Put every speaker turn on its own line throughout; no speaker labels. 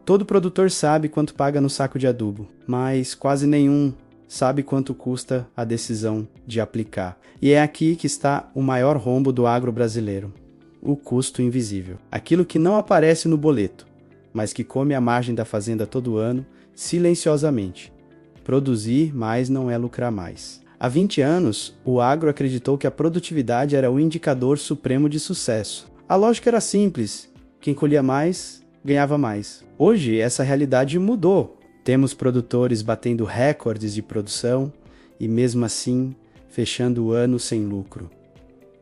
Todo produtor sabe quanto paga no saco de adubo, mas quase nenhum sabe quanto custa a decisão de aplicar. E é aqui que está o maior rombo do agro brasileiro: o custo invisível. Aquilo que não aparece no boleto, mas que come a margem da fazenda todo ano, silenciosamente. Produzir mais não é lucrar mais. Há 20 anos, o agro acreditou que a produtividade era o indicador supremo de sucesso. A lógica era simples: quem colhia mais, ganhava mais. Hoje, essa realidade mudou. Temos produtores batendo recordes de produção e, mesmo assim, fechando o ano sem lucro.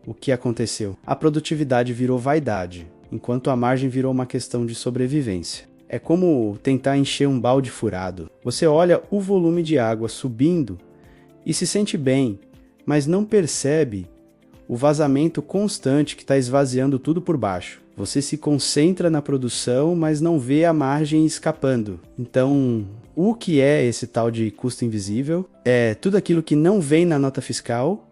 O que aconteceu? A produtividade virou vaidade, enquanto a margem virou uma questão de sobrevivência. É como tentar encher um balde furado. Você olha o volume de água subindo e se sente bem, mas não percebe o vazamento constante que está esvaziando tudo por baixo. Você se concentra na produção, mas não vê a margem escapando. Então, o que é esse tal de custo invisível? É tudo aquilo que não vem na nota fiscal,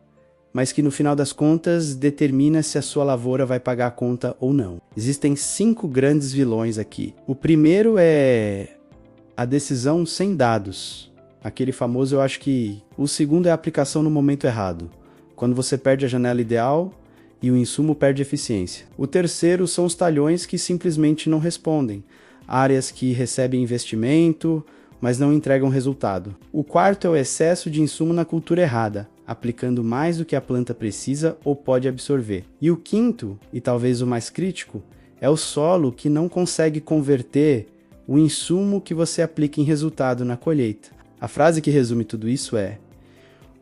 mas que no final das contas determina se a sua lavoura vai pagar a conta ou não. Existem 5 grandes vilões aqui. O primeiro é a decisão sem dados. Aquele famoso, eu acho que o segundo é a aplicação no momento errado, quando você perde a janela ideal e o insumo perde eficiência. O terceiro são os talhões que simplesmente não respondem, áreas que recebem investimento, mas não entregam resultado. O quarto é o excesso de insumo na cultura errada, aplicando mais do que a planta precisa ou pode absorver. E o quinto, e talvez o mais crítico, é o solo que não consegue converter o insumo que você aplica em resultado na colheita. A frase que resume tudo isso é: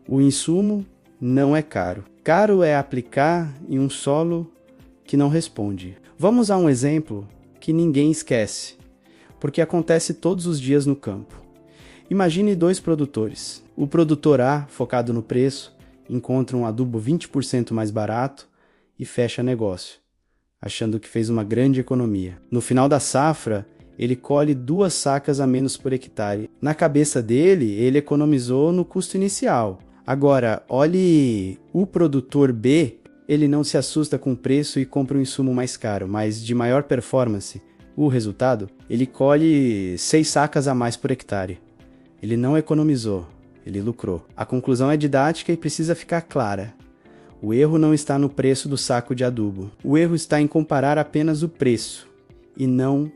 o insumo não é caro. Caro é aplicar em um solo que não responde. Vamos a um exemplo que ninguém esquece, porque acontece todos os dias no campo. Imagine 2 produtores. O produtor A, focado no preço, encontra um adubo 20% mais barato e fecha negócio, achando que fez uma grande economia. No final da safra, ele colhe 2 sacas a menos por hectare. Na cabeça dele, ele economizou no custo inicial. Agora, olhe o produtor B, ele não se assusta com o preço e compra um insumo mais caro, mas de maior performance. O resultado? Ele colhe 6 sacas a mais por hectare. Ele não economizou, ele lucrou. A conclusão é didática e precisa ficar clara. O erro não está no preço do saco de adubo. O erro está em comparar apenas o preço e não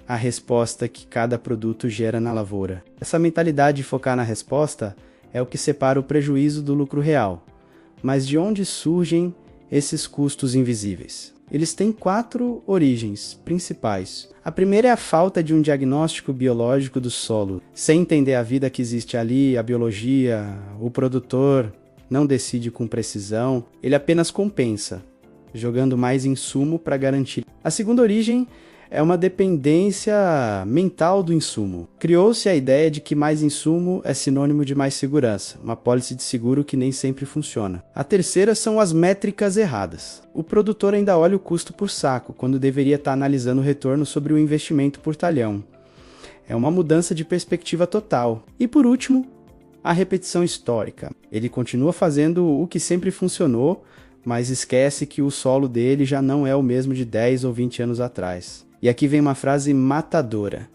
a resposta que cada produto gera na lavoura. Essa mentalidade de focar na resposta é o que separa o prejuízo do lucro real. Mas de onde surgem esses custos invisíveis? Eles têm 4 origens principais. A primeira é a falta de um diagnóstico biológico do solo. Sem entender a vida que existe ali, a biologia, o produtor não decide com precisão, ele apenas compensa, jogando mais insumo para garantir. A segunda origem é uma dependência mental do insumo. Criou-se a ideia de que mais insumo é sinônimo de mais segurança, uma pólice de seguro que nem sempre funciona. A terceira são as métricas erradas. O produtor ainda olha o custo por saco, quando deveria estar analisando o retorno sobre o investimento por talhão. É uma mudança de perspectiva total. E por último, a repetição histórica. Ele continua fazendo o que sempre funcionou, mas esquece que o solo dele já não é o mesmo de 10 ou 20 anos atrás. E aqui vem uma frase matadora: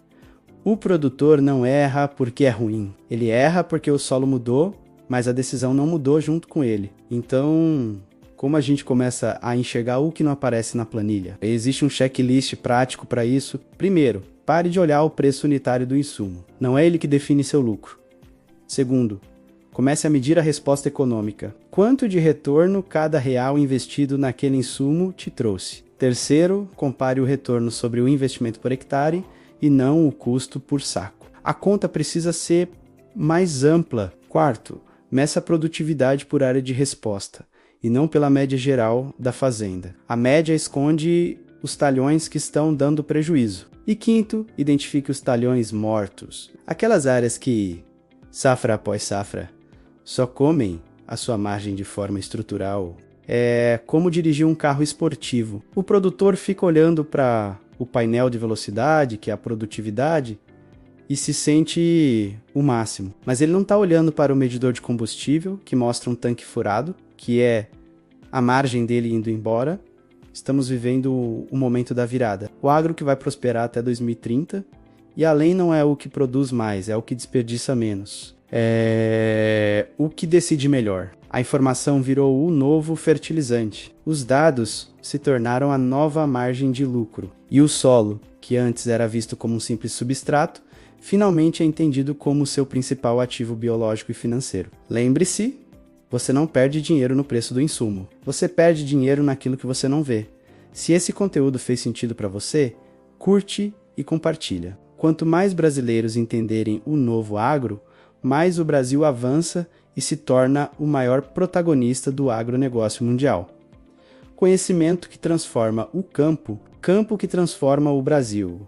o produtor não erra porque é ruim. Ele erra porque o solo mudou, mas a decisão não mudou junto com ele. Então, como a gente começa a enxergar o que não aparece na planilha? Existe um checklist prático para isso. Primeiro, pare de olhar o preço unitário do insumo. Não é ele que define seu lucro. Segundo, comece a medir a resposta econômica. Quanto de retorno cada real investido naquele insumo te trouxe? Terceiro, compare o retorno sobre o investimento por hectare e não o custo por saco. A conta precisa ser mais ampla. Quarto, meça a produtividade por área de resposta e não pela média geral da fazenda. A média esconde os talhões que estão dando prejuízo. E quinto, identifique os talhões mortos. Aquelas áreas que, safra após safra, só comem a sua margem de forma estrutural. É como dirigir um carro esportivo. O produtor fica olhando para o painel de velocidade, que é a produtividade, e se sente o máximo. Mas ele não está olhando para o medidor de combustível, que mostra um tanque furado, que é a margem dele indo embora. Estamos vivendo o momento da virada. O agro que vai prosperar até 2030 E além não é o que produz mais, é o que desperdiça menos. É o que decide melhor. A informação virou o novo fertilizante. Os dados se tornaram a nova margem de lucro. E o solo, que antes era visto como um simples substrato, finalmente é entendido como seu principal ativo biológico e financeiro. Lembre-se, você não perde dinheiro no preço do insumo. Você perde dinheiro naquilo que você não vê. Se esse conteúdo fez sentido para você, curte e compartilha. Quanto mais brasileiros entenderem o novo agro, mais o Brasil avança e se torna o maior protagonista do agronegócio mundial. Conhecimento que transforma o campo, campo que transforma o Brasil.